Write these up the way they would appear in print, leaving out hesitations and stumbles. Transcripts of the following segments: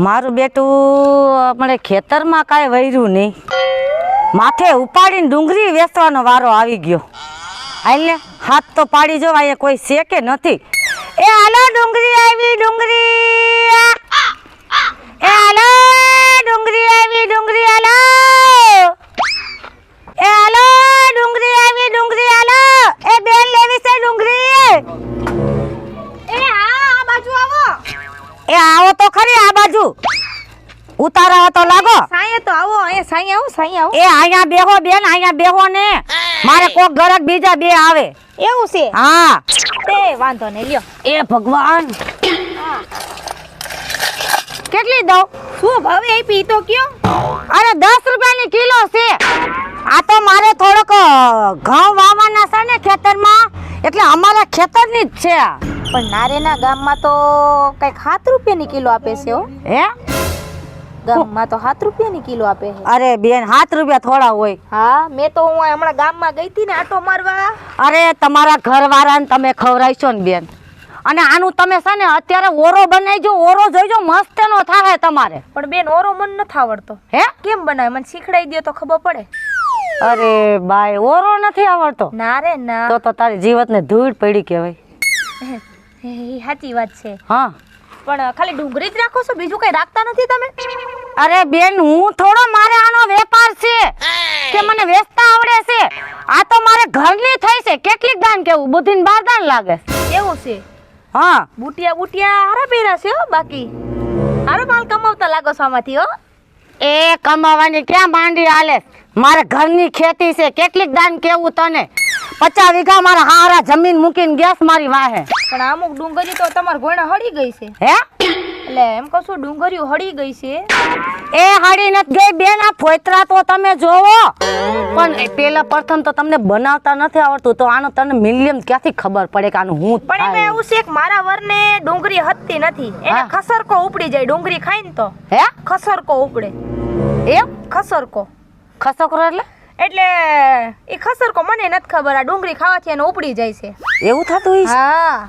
મારું બેટું આપણે ખેતરમાં કાંઈ વૈર્યું નહીં, માથે ઉપાડીને ડુંગળી વેચવાનો વારો આવી ગયો. હાલને હાથ તો પાડી જો, અહીંયા કોઈ છે કે નથી? એ હાલો ડુંગળી આવી, ડુંગળી એ હાલો ડુંગળી આવી, ડુંગળી હાલો એ હાલો ડુંગળી આવી, ડુંગળી હાલો એ બેન લેવી છે ડુંગળી. એ હા આ બાજુ આવો. એ આવો તો ખરી આ બાજુ, ઉતારાવા તો લાગો. સાંયે તો આવો, અહીંયા સાંયે આવો, સાંયે આવો. એ અહીંયા બેહો બેન, અહીંયા બેહો ને, મારે કોક ગરક બીજા બે આવે. એવું છે? હા તે વાંધો નહીં, લ્યો. એ ભગવાન, કેટલી દઉં? શું ભાવે આપી તો કયો? અરે 10 રૂપિયાની કિલો છે. આ તો મારે થોડોક ઘઉં વાવવાના છે ને ખેતરમાં, એટલે અમારા ખેતરની જ છે. પણ નારેના ગામમાં તો કઈક 7 રૂપિયાની કિલો આપે છે હો. હે? ગામમાં તો 7 રૂપિયાની કિલો આપે છે. અરે બેન 7 રૂપિયા થોડા હોય. હા, મેં તો હું હમણાં ગામમાં ગઈ હતી ને આટો મારવા. અરે તમારા ઘરવાળાને તમે ખવડાવશો ને બેન, અને આનું તમે છે ને અત્યારે ઓરો બનાવીજો, ઓરો જોઈજો મસ્ત નો થાય તમારે. પણ બેન ઓરો મન નથી આવડતો. હે? કેમ બનાવે મને શીખડાઈ દો તો ખબર પડે. અરે બાય, ઓરો નથી આવડતો? ના રે ના. તો તારી જીવતને ધૂળ પડી કહેવાય. સાચી વાત છે. હા, પણ ખાલી ડુંગળી જ રાખો છો, બીજું કઈ રાખતા નથી તમે? અરે બેન હું થોડો, મારે આનો વેપાર છે કે મને વેચતા આવડે છે. આ તો મારે ઘરની થઈ છે. કેટલીક દાન કેવું, બુદ્ધિને 12 દાન લાગે. એવું છે? હા, બુટિયા બુટિયા હારા પહેર્યા છે હો. બાકી હારો માલ કમાવતા લાગો છો આમાંથી હો. એ કમાવાની ક્યાં માંડી હાલે, મારે ઘરની ખેતી છે. કેટલીક દાન કેવું તને, 50 વીઘા મારા હારા જમીન મૂકીને ગેસ મારી વાહે. પણ અમુક ડુંગળી તો તમારા ગોણા હળી ગઈ છે. હે? એટલે એમ કહું છું ડુંગળીઓ હળી ગઈ છે. એ હાડી નથી ગઈ બેન, આ ફોતરા તો તમે જોવો. પણ પેલા પ્રથમ તો તમને બનાવતા નથી આવડતું, તો આનો તને મિલિયમ ક્યાંથી ખબર પડે કે આનું હું પણ એમાં એવું છે કે મારા વરને ડુંગળી હતતી નથી, એને હા. ખસરકો ઉપડી જાય ડુંગળી ખાઈને તો. હે? ખસરકો ઉપડે. એમ? ખસરકો ખસકરો એટલે એ ખસરકો મને નથી ખબર, આ ડુંગળી ખાવાથી એને ઉપડી જાય છે. એવું થતું હોય છે? હા.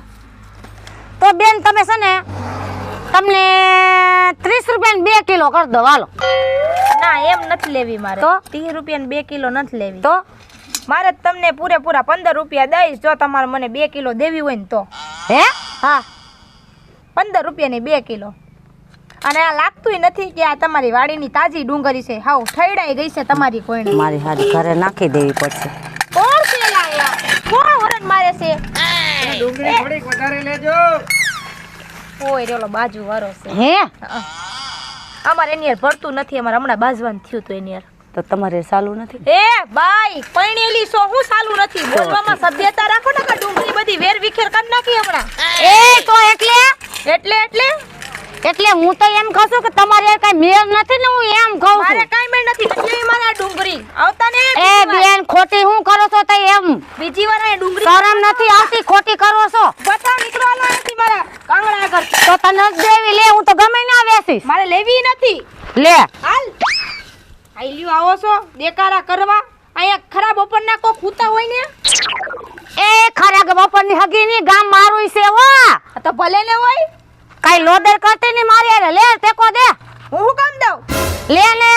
તો બેન તમે છે ને, તમને 30 રૂપિયાની 2 કિલો કરી દો હાલો. ના એમ નથી લેવી મારે. તો? 30 રૂપિયાની 2 કિલો નથી લેવી. તો મારે તમને પૂરેપૂરા 15 રૂપિયા દઈશ જો તમારે મને 2 કિલો દેવી હોય ને તો. હે? હા, 15 રૂપિયાની 2 કિલો. અને આ લાગતુંય નથી કે આ તમારી વાડીની તાજી ડુંગળી છે, હાવ ઠઈડાઈ ગઈ છે તમારી કોઈને. મારી હારી ઘરે નાખી દેવી પડશે. કોણ છે લાયા? કોણ વરન મારે છે? ડુંગળી થોડીક વધારે લેજો. ઓય રેલો બાજુ વાળો છે. હે? અમારે એની યાર ભરતું નથી, અમારે હમણાં બાજવાનું થયું હતું એની યાર. તો તમારે ચાલુ નથી? એ બાઈ પૈણેલી સો હું ચાલુ નથી બોલવામાં, સભ્યતા રાખો ને. ડુંગળી બધી વેર વિખેર કરી નાખી હમણાં. એ તો એટલે એટલે હું તો એમ કહું છું કે તમારે કઈ મેર નથી ને, હું એમ કહું મારે છું. કાઈ મેળ નથી. એટલે મારા ડુંગળી આવતા ને એ બેન ખોટી હું કરો છો તો એમ બીજી વાર આ ડુંગળી શરમ નથી આવતી, ખોટી કરો છો બતાવ નીકળવાનો નથી મારા કાંગડા આગળ. તો તને જ દેવી. લે હું તો ગમે ના વેચીશ. મારે લેવી નથી. લે હાલ આઈલ્યો આવો છો દેકારા કરવા. અહીંયા ખરાબ ઓપનના કોક હુતા હોય ને. એ ખરા બપોરની હગી ની ગામ મારું છે હો. આ તો ભલે ને હોય. કઈ લોદર કરતી ની મારી હારે. લે ટેકો દે. હું કામ દઉં? લે ને.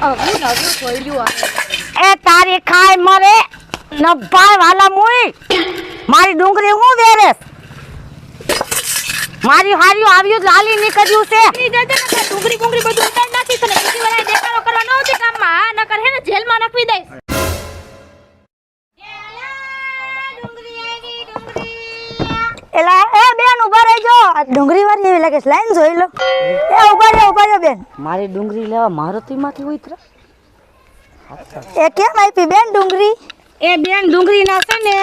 હું નવું છોડ્યું આ. એ તારી ખાય મરે નભાઈ વાલા મુઈ. મારી ડુંગળી હું વેરેસ, મારી હારીઓ આવ્યું લાલી નીકળ્યું છે. ડુંગળી ડુંગળી બધું ઉતારી નાખી છે ને બીજી વાર દેખાડો કરવા ન હોતી કામમાં. હા નકર હે ને જેલમાં નાખવી દઈશ. એલા એ બેન ઉભા રહેજો, આ ડુંગળી વાળી એવી લાગે છે, લાઈન જોઈ લો. એ ઉભા રહ્યો બેન. મારી ડુંગળી લેવા મારુતિમાંથી ઉતરા. એ કેમ આપી બેન ડુંગળી? એ બેન ડુંગળી ના છે ને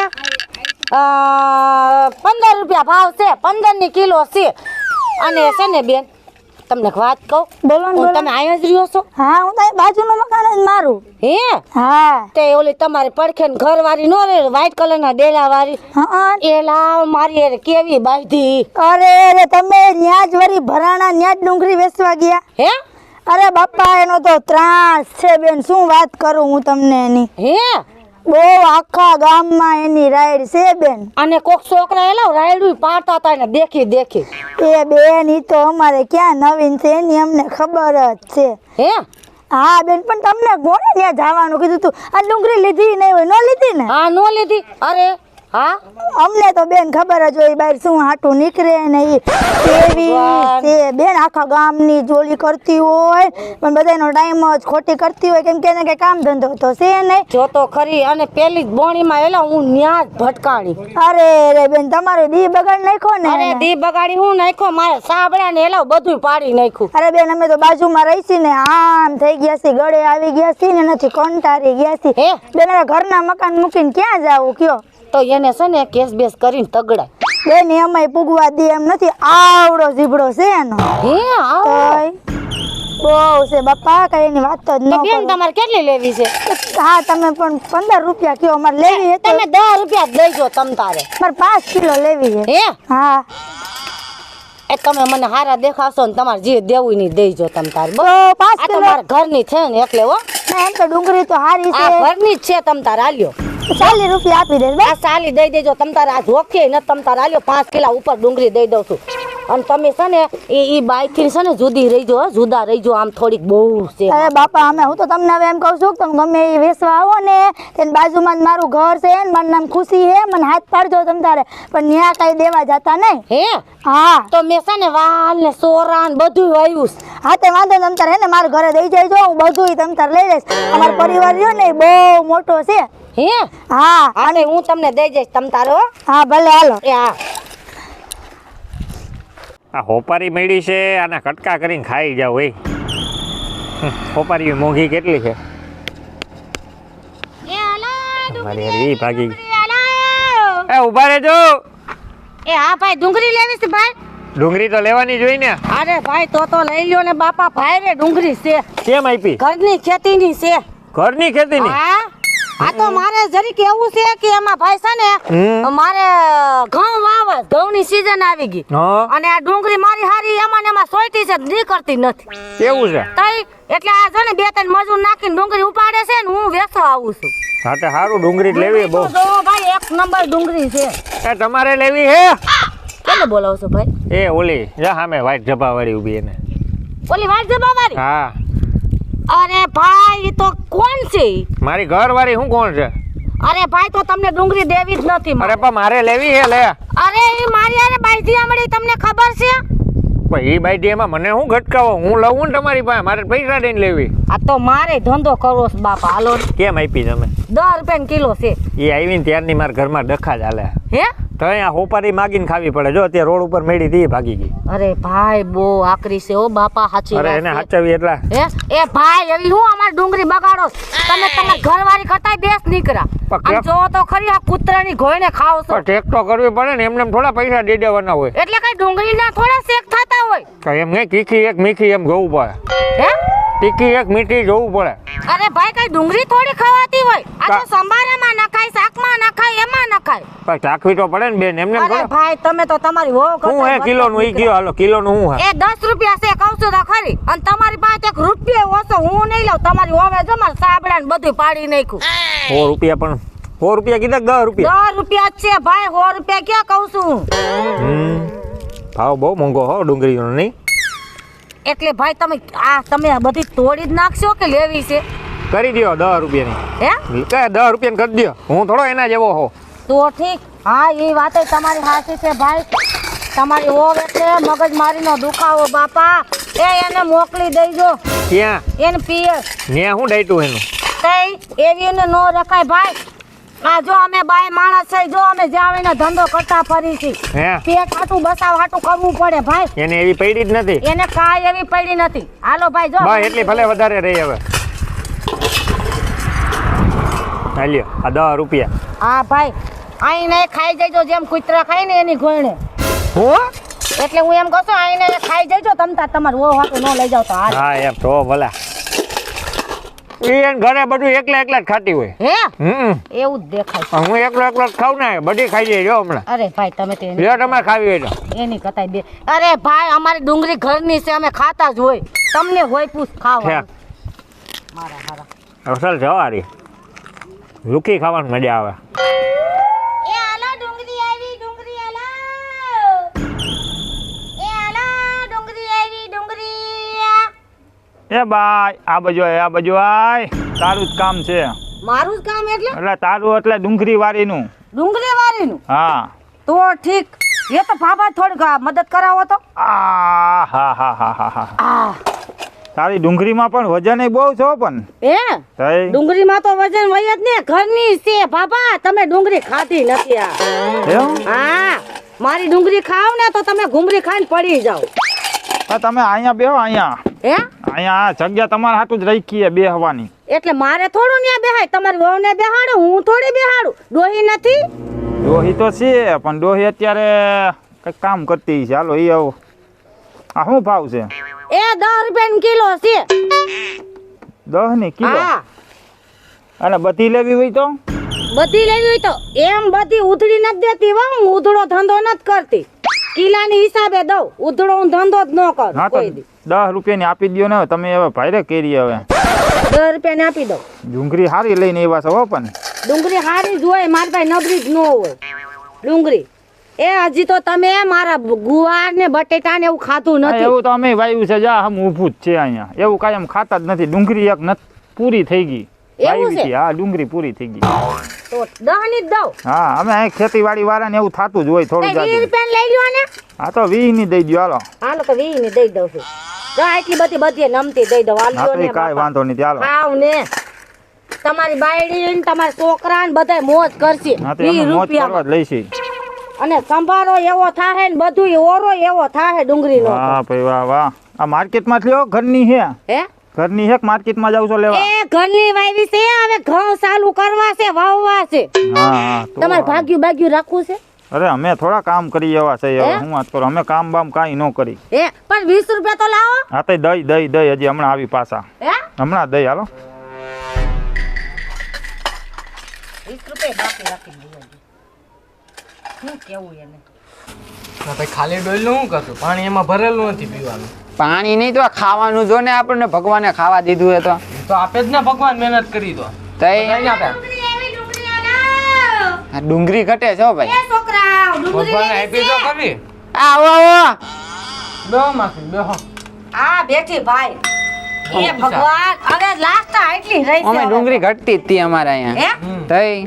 15 રૂપિયા ભાવ છે, 15 ની કિલો છે. અને છે ને બેન તમને વાત કહું, બોલો ને, બોલો. તમે અહીંયા જ રહ્યો છો? હા હું તો બાજુનું મકાન જ મારું. હે? હા. તે ઓલી તમારી પડખે ઘરવાળી નો રે, વ્હાઈટ કલરના ડેલા વાળી. હા. એલા મારી હારે કેવી બાંધી. અરે તમે ન્યા જ વરી ભરાણા ન્યા જ ડુંગળી વેચવા ગયા? હે? અરે બાપા એનો તો ત્રાસ છે બેન, શું વાત કરું હું તમને એની. હે? બહુ આખા ગામમાં એની રાઈડ છે બેન. અને કોક છોકરા એલા રાયડું પાડતા હતા ને દેખી એ બેન ઈ તો અમારે ક્યાં નવીન છે એની અમને ખબર જ છે. હે હા બેન, પણ તમને કોણે ત્યાં જવાનું કીધું તું? આ ડુંગળી લીધી નહીં હોય? ન લીધી ને? હા નો લીધી. અરે હા અમને તો બેન ખબર જ હોય બહાર શું હાટું નીકળે ને ઈ કેવી છે બેન. આખા ગામની જોડી કરતી હોય પણ બધાનો ટાઈમ જ ખોટી કરતી હોય, કેમ કે એને કઈ કામ ધંધો તો છે નહીં. જો તો ખરી. અને પેલી જ બોણીમાં એલા હું ન્યા જ ભટકાણી. અરે રે બેન, તમારો દી બગાડ નાખ્યો ને અરે એને. દી બગાડી હું નાખ્યો, મારે સાબડા ને એલા બધું પાડી નાખ્યું. અરે બેન, અમે તો બાજુમાં રહીશી ને આમ થઈ ગયા છીએ, ગળે આવી ગયા છીએ ને નથી કંટારી ગયા છીએ. હે બેન હવે ઘરના મકાન મૂકીને ક્યાં જાવું કયો? તો એને છે ને કેસ બેસ કરીને તગડાય. બેન અમાય પૂગવા દે એમ નથી, આવડો જીબડો છે એનો. હે આવો. તોય બહુ છે બાપા, કઈ એની વાત જ ન તો બેન કરો. તમારે કેટલી લેવી છે? હા તમે પણ 15 રૂપિયા કયો, અમારે લેવી હતી. તમે 10 રૂપિયા જ દઈજો તમ તારે. મારે 5 કિલો લેવી છે. હે હા એ તમે મને હારા દેખાશો ને તમારે જે દેવું નહીં દઈજો તમ તારે. તો 5 આ તો કિલો. મારા ઘરની છે ને એટલે હો. ના, એમ તો ડુંગળી તો હારી આ છે. ઘરની જ છે તમ તારે આલ્યો. 40 રૂપિયા આપી દે. આ સાલી દઈ દેજો તમ તારે. આ જોખી ન તમ તારે આલ્યો. 5 કિલા ઉપર ડુંગળી દઈ દઉં છું. અને તમે છે ને એ બાઈથી છે ને જુદી રહીજો હો, જુદા રહીજો. આમ થોડીક બહુ છે. અરે બાપા, અમે હું તો તમને હવે એમ કહું છું કે તમે ગમે એ વેચવા આવો ને તેની બાજુમાં જ મારું ઘર છે ને મારું નામ ખુશી છે, મને હાથ પાડજો તમ તારે, પણ ન્યા કઈ દેવા જતા નહીં. હે હા તો મેં છે ને વાલ ને સોરા ને બધું વાવ્યું. હા તે વાંધો નહીં, તમ તારે હે ને મારા ઘરે દઈ જાય, હું બધું તમ તારે લઈ લઈશ. અમારો પરિવાર રહ્યો ને એ બહુ મોટો છે. હે હા અને હું તમને દઈ જઈશ તમ તારે હો. હા ભલે હાલો. એ હા આ હોપારી મળી છે, આના કટકા કરીને ખાઈ જાવ. એ હોપારી મોંઘી કેટલી છે? મારી યાર ઈ ભાગી. એ ઊભા રહેજો. એ હા ભાઈ ડુંગળી લેવી છે ભાઈ? ડુંગળી તો લેવાની જોઈ ને. અરે ભાઈ તો લઈ લ્યો ને બાપા. ભાઈ રે ડુંગળી છે, કેમ આપી? ઘરની ખેતીની છે. ઘરની ખેતીની? હા આ તો મારે જરીક એવું છે કે એમાં ભાઈ છે ને મારે ઘઉં વાવવા, ઘઉંની સીઝન આવી ગઈ હા અને આ ડુંગળી મારી હારી એમાં ને એમાં સોયટી છે, નીકળતી નથી. કેવું છે? તઈ એટલે આ છે ને 2-3 મજૂર નાખીને ડુંગળી ઉપાડે છે ને હું વેચવા આવું છું. હા તો સારું, ડુંગળી જ લેવી બહુ. તો જો ભાઈ 1 નંબર ડુંગળી છે. એ તમારે લેવી હે? કોને બોલાવો છો ભાઈ? એ ઓલી જા સામે વાઈટ જભા વાળી ઊભી એને. ઓલી વાત જબાવારી? હા અરે ભાઈ ઈ તો કોણ છે ઈ? મારી ઘર વાળી. હું કોણ છે? અરે ભાઈ તો તમને ડુંગળી દેવી જ નથી મારે. અરે પણ મારે લેવી હે. લે અરે ઈ મારી આરે બાઈજી આમડી તમને ખબર છે? પણ ઈ બાઈડી એમાં મને હું ઘટકાવો? હું લઉં ને તમારી પાસે, મારે પૈસા દઈને લેવી. આ તો મારે ધંધો કરવો છે બાપા. હાલો કેમ આપી તમે? 10 રૂપિયા કિલો છે. એ આવી ને ત્યારની મારા ઘરમાં ડખા જ હાલે. હે તો અહીંયા હોપારી માગીને ખાવી પડે. જો અત્યારે રોડ ઉપર મેળી દી ભાગી ગઈ. અરે ભાઈ બહુ આકરી છે ઓ બાપા. સાચી અરે એને વાત છે. હાચવી એટલા. હે એ ભાઈ એવી હું અમાર ડુંગળી બગાડો છો? તમે તમારી ઘરવાળી કરતાય બેસ નીકળ્યા. પણ આમ જો તો ખરી આ કૂતરાની ઘોઈને ખાવ છો. પણ ટેક તો કરવી પડે ને, એમને એમ થોડા પૈસા દઈ દેવાના હોય. એટલે કઈ ડુંગળીના થોડા શેક થતા હોય? તો એમ નહીં, તીખી એક મીઠી એમ જોવું પડે. હે તીખી એક મીઠી જોવું પડે. અરે ભાઈ કઈ ડુંગળી થોડી ખવાતી હોય? આ તો સંભારામાં નખાય, શાકમાં નખાય, એમાં નખાય. પણ ચાખવી તો પડે ને બેન, એમને એમ અરે થોડા. ભાઈ તમે તો તમારી હો હું હે કિલોનું? ઈ કયો હાલો, કિલોનું હું હે? એ 10 રૂપિયા છે કહું છું તો ખરી. અને તમારી પાસે 1 રૂપિયા ઓછો હું નહીં લઉં. તમારી હોવે જો મારે સાબડા ને બધું પાડી નાખ્યું. 100 રૂપિયા પણ 100 રૂપિયા કીધા 10 રૂપિયા? 10 રૂપિયા જ છે ભાઈ. 100 રૂપિયા ક્યાં કહું છું? ભાવ બહુ મોંઘો હો ડુંગળીનો. નહીં એટલે ભાઈ તમે આ બધી તોડી જ નાખશો કે લેવી છે? કરી દો 10 રૂપિયાની. હે કે 10 રૂપિયાની કરી દો. હું થોડો એના જેવો હો. તો ઠીક. હા એ વાત તમારી સાચી છે ભાઈ. તમારી હોવ એટલે મગજ મારીનો દુખાવો બાપા. એને મોકલી દેજો. ક્યાં? એને પીએ ન્યા હું ડાયટું એનું? કઈ એવી ને નો રખાય ભાઈ. આ જો અમે બાય માણસ છે, જો અમે જાવીને ધંધો કરતા ફરી છીએ. હે પેટ હાટું બસાવ હાટું કરવું પડે ભાઈ. એને એવી પડી જ નથી. એને કાંઈ એવી પડી નથી. હાલો ભાઈ જો બસ એટલી ભલે વધારે રહી. હવે હાલ્યો આ 10 રૂપિયા. હા ભાઈ આઈને ખાઈ જજો જેમ કૂતરા ખાય ને એની ઘોયણે. હું એટલે હું એમ કહું છું આઈને ખાઈ જજો તમતા તમારું ઓ હાટું ન લઈ જાવ તો હાલ. હા એમ તો ભલા. ઈ ઘરે બધું એકલા જ ખાતી હોય. હે એવું જ દેખાય. હું એકલો જ ખાવ ને, બધી ખાઈ જાય. જો હમણાં. અરે ભાઈ તમે તો લ્યો તમારે ખાવી હોય તો. એની કતાઈ દે. અરે ભાઈ અમારી ડુંગળી ઘરની છે, અમે ખાતા જ હોય. તમને હોય પૂછ ખાવ છે. મારા હારા. અસલ જવારી. રૂકી ખાવાની મજા આવે. એ હાલો ડુંગળી આવી ડુંગળી હાલો એ હાલો ડુંગળી આવી ડુંગળી એ બાય આ બાજુ આય, આ બાજુ આય. તારું જ કામ છે. મારું જ કામ એટલે તારું એટલે ડુંગળી વાળીનું. ડુંગળી વાળીનું? હા. તો ઠીક, એ તો ભાભા થોડીક મદદ કરાવો તો. આ હા હા હા હા હા. આ તારી ડુંગળીમાં પણ વજન બહુ છો પણ. એ તઈ ડુંગળીમાં તો વજન વય જ ને, ઘરની છે ભાભા. તમે ડુંગળી ખાધી નથી આ. એમ? હા, મારી ડુંગળી ખાવ ને તો તમે ઘૂમરી ખાઈને પડી જાવ. હા, તમે અહીંયા બેહો. અહીંયા હે અહીંયા આ જગ્યા તમારા હાટું જ રાખી છે બેહવાની. એટલે મારે થોડું ન્યા બેહાય, તમારી વહુને બેહાડું, હું થોડી બેહાડું. ડોહી નથી? ડોહી તો છે પણ ડોહી અત્યારે કંઈક કામ કરતી છે. હાલો એ આવું. આ શું ભાવ છે? એ 10 રૂપિયાનો કિલો છે. 10 ની કિલો? હા, અને બધી લેવી હોય તો? બધી લેવી હોય તો એમ બધી ઉધડી નથી દેતી. હું ઉધડો ધંધો નથી કરતી, કિલાની હિસાબે દઉં. ઉધડો હું ધંધો જ ન કરું હા, તો કોઈ દી. 10 રૂપિયાની આપી દો ને. તમે હવે ભાઈરે કેરી હવે 10 રૂપિયાની આપી દઉં. ડુંગળી સારી લઈને આવ્યા છો હો. પણ ડુંગળી હારી જ હોય, મારી પાસે નબળી જ ન હોય ડુંગળી. એ હજી તો તમે મારા ગુવાર ને બટેટા ને એવું ખાધું હા, નથી. એવું તો અમે વાવ્યું છે. જા હમ ઊભું જ છે અહીંયા. એવું કાયમ ખાતા જ નથી. ડુંગળી એક પૂરી થઈ ગઈ. એવું વાવી છે? હતી. હા, ડુંગળી પૂરી થઈ ગઈ. તો 10 ની જ દઉં. હા, અમે અહીં ખેતીવાડી વાળાને એવું થતું જ હોય થોડું. 20 રૂપિયા લઈ લો ને. હા, તો 20 ની દઈ દો. હાલો. હાલો તો 20 ની દઈ દઉં છું. જો આટલી બધી નમતી દઈ દઉં. હા, હાલ્યો તો ને ઈ કાંઈ બાપા. વાંધો નથી. હાલો. ખાવ ને તમારી બાયડી ને તમારા છોકરા ને બધા મોજ કરશે. હા, તો 20 અમે મોજ કરવા રૂપિયા જ લઈશી. અને સંભારો એવો થાય ને બધું ઓરો એવો થાય ડુંગળી નો. વાહ ભાઈ વાહ વાહ. આ માર્કેટમાં લ્યો ઘરની છે? હે ઘરની છે માર્કેટમાં જાવ છો લેવા? એ ઘરની વાવી છે, હવે ઘઉં ચાલુ કરવા છે, વાવવા છે. હા હા. તો તમારે ભાગ્યું રાખવું છે? અરે અમે થોડા કામ કરી એવા છે. હવે હે? હું વાત કરું, અમે કામ બામ કાંઈ ન કરી. હે પણ 20 રૂપિયા તો લાવો. હા, તો દઈ હજી હમણાં આવી પાછા. હે હમણાં દઈ. હાલો. 20 રૂપિયા બાકી રાખી દઈએ. શું કેવું એને? ખાલી ડોલ નું શું કરશું? પાણી એમાં ભરેલું નથી પીવાનું. પાણી નહીં તો ખાવાનું જો ને. આપણને ભગવાને ખાવા દીધું એ તો તો આપે જ ને ભગવાન મહેનત કરી તો. તઈ નહીં આપે. આ ડુંગળી ઘટે છે હો ભાઈ. એ છોકરા ડુંગળી ભગવાન લેવી આપી છે. તો કરી. આવો આવો. બેહો માસી બેહો. આ બેઠી ભાઈ. એ ભગવાન, હવે લાસ્ટ આટલી રહી છે. અમે હવે. ડુંગળી ઘટતી જ હતી અમારે હે અહીંયા. તઈ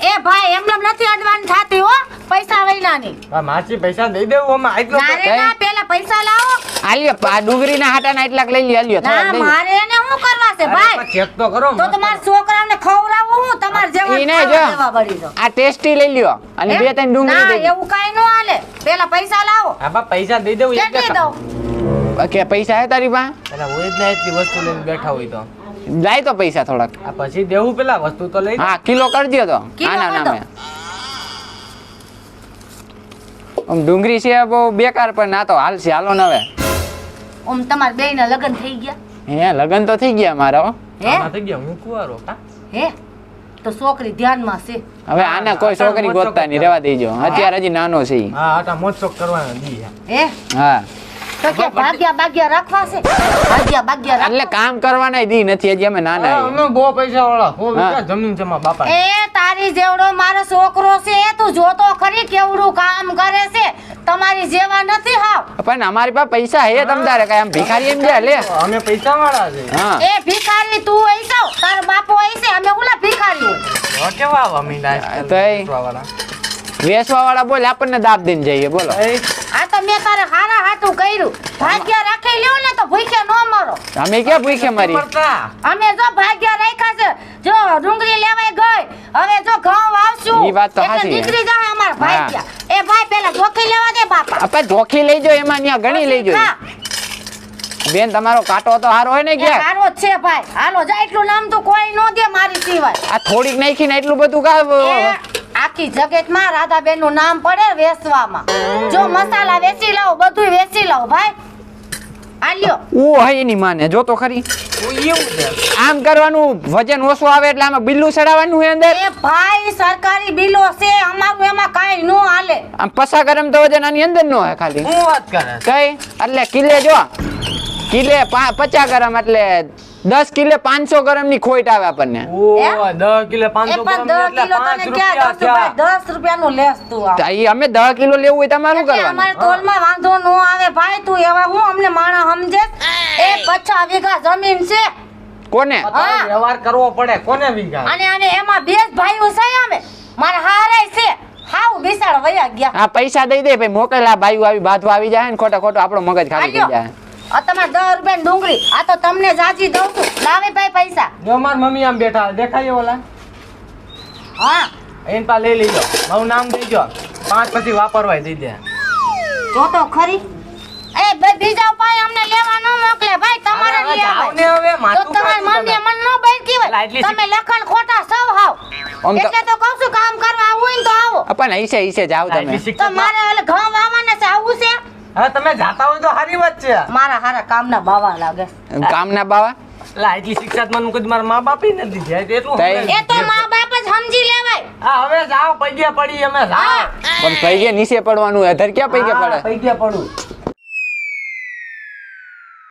એ ભાઈ એમને નથી અડવાની થાતી હો, પૈસા વૈનાની. આ માસી પૈસા દઈ દેવું અમે આટલો ના રે ના, પેલા પૈસા લાવો. આલ્યો આ ડુંગળીના હાટાના એટલાક લઈ લ્યો. આલ્યો ના થોડાક લઈ લ્યો. મારે એને શું કરવા છે ભાઈ? ચેક તો કરો. તો તમારા છોકરાને ખવડાવવું હું તમારે જેવા ઈ નહીં જો. દેવા પડી જો. આ ટેસ્ટી લઈ લ્યો અને હે? 2-3 ડુંગળી ના દઈ દો. એવું કાઈ ન હાલે, પેલા પૈસા લાવો. આ બા પૈસા દઈ દેવું એક કેટલી દઉં? કે પૈસા હે તારી પાસે? એટલે હોય જ ના એટલી વસ્તુ લઈને બેઠા હોય તો લાય તો પૈસા થોડાક. આ પછી દેવું પેલા વસ્તુ તો લઈ હા, કિલો કરજો તો. કિલો આના કર દો. નામે આમ ડુંગળી છે બહુ બેકાર પણ ના તો હાલશે. હાલો ને હવે. ઓમ તમાર બેયના લગ્ન થઈ ગયા? હે લગન તો થઈ ગયા મારા હો. હે થઈ ગયા. હું કુવારો કા હે તો છોકરી ધ્યાનમાં છે. હવે આને કોઈ છોકરી ગોતતા નહીં, રહેવા દેજો. અત્યારે હજી નાનો છે ઈ. હા આટા મોજશોખ કરવાનો દી છે. હે હા, તો કે ભાગ્યા રાખવા છે? ભાગ્યા એટલે કામ કરવાના દી નથી. હજી અમે નાના છીએ. અમે બહુ પૈસા વાળા હો હા. વીઘા જમીન છે મારા બાપા. એ તારી જેવડો મારો છોકરો છે, તું જોતો ખરી કેવડું કામ કરે છે. તમારી જેવા નથી હાવ. પણ અમારી પાસે પૈસા હે તમ તારે કઈ આમ ભિખારી એમ જાય લે. અમે પૈસા વાળા છે. હા, એ ભિખારી તું હઈસો, તારો બાપો હઈસે, અમે ઓલા ભિખારી હોય. હો કેવા આવા મીંડા આજકાલ તો એ- વેચવા વાળા. વેચવા વાળા બોલે આપણને દાબ દઈને જઈએ. બોલો. એ આ તો મેં તારે હારા હાટું કર્યું. ભાગ્યા રાખી લ્યો ને તો ભૂખ્યા ન મરો. અમે ક્યાં ભૂખે મારી. પડતા. અમે જો ભાગ્યા રાખ્યા છે, જો ડુંગળી લેવાય ગઈ, હવે જો ઘઉં વાવશું ઈ વાત તો એટલે સાચી છે. નીકળી જાય અમારા હા. ભાગ્યા. એ ભાઈ પેલા જોખી લેવા દે બાપા. આપણે ધોખી લઈ જાઓ એમાં ત્યાં ઘણી લઈ ખા. જાઓ. બેન તમારો કાંટો તો હારો હોય ને એ ક્યાં? હારો જ છે ભાઈ. હાલો જા, એટલું નામ તો કોઈ ન દે મારી સિવાય. આ થોડીક નાખીને એટલું બધું કા એ આખી જગતમાં રાધાબેન નું નામ પડે વેચવામાં. જો મસાલા વેચી લાવો, બધું વેચી લાવો ભાઈ. આલ્યો ઓ હઈ એની માને જો તો ખરી. એવું છે. આમ કરવાનું, વજન ઓછું આવે એટલે આમાં બિલ્લું ચડાવવાનું હોય અંદર. એ ભાઈ સરકારી બિલો છે, અમારું એમાં કાઈ ન હાલે. આમ 50 ગ્રામ તો વજન આની અંદર નો હોય ખાલી. હું વાત કરે કઈ એટલે કિલે જો કિલે 50 ગ્રામ એટલે 10 કિલો 500 ગ્રામની ખોટ આવે આપણને. ઓ 10 કિલો 500 પણ ગ્રામ 10 કિલો તને ક્યાં દઉં છું ભાઈ? 10 રૂપિયાનું લેસ તું આ. તો ઈ અમે 10 કિલો લેવું હોય તમારે શું એટલે કરવાનું? અમારે તોલમાં વાંધો ન આવે ભાઈ, તું એવા હું અમને માણા સમજે? એ 50 વીઘા જમીન છે કોને? હા. વ્યવહાર કરવો પડે કોને વીઘા અને એમાં બે જ ભાઈઓ છે અમે. મારા હારે છે હાવ બિસાડ વયા ગયા. આ પૈસા દઈ દે ભાઈ, મોકલ આ બાયું આવી બાંધવા આવી જાય ને ખોટો આપણો મગજ ખાલી થઈ આલ્યો. જાય. આ તમારે 10 રૂપિયાની ડુંગળી, આ તો તમને જાજી દઉં છું. લાવે ભાઈ પૈસા. જો માર મમ્મી આમ બેઠા દેખાય ઓલા હા એન પા લઈ લીજો મારું નામ દેજો 5 પછી વાપરવાય દઈ દે જો તો ખરી. એ બીજા ઉપાય અમને લેવા ન મોકલે ભાઈ, તમારે અરે, લઈ જાઓ ને આવાય. હવે, તો માથું તમારી કાઢી મમ્મીએ તમે. મને ન બૈકી લા, હોય. એટલી તમે લખણ ખોટા સૌ હાવ. આમ તો- એટલે તો કહું છું કામ કરવા આવું હોય ને તો આવો. પણ ઈસે જાવ તમે. એટલી તો શિક્ષક મારે ઓલે ઘઉં વાવવાના છે, આવું છે? હવે તમે જાતા હોય તો સારી વાત છે મારા હારા કામના બાવા લાગે. કામના બાવા લા એટલી શિક્ષા મને કદી મારા મા બાપ નથી દીધી એટલું તઈ- સમજાય. એ તો મા બાપ જ સમજી લેવાય. હા હવે જાઓ પૈગે પડી અમે જાઓ પણ પૈગે નીચે પડવાનું અધર ક્યાં પૈગે પડે? પૈગે પડું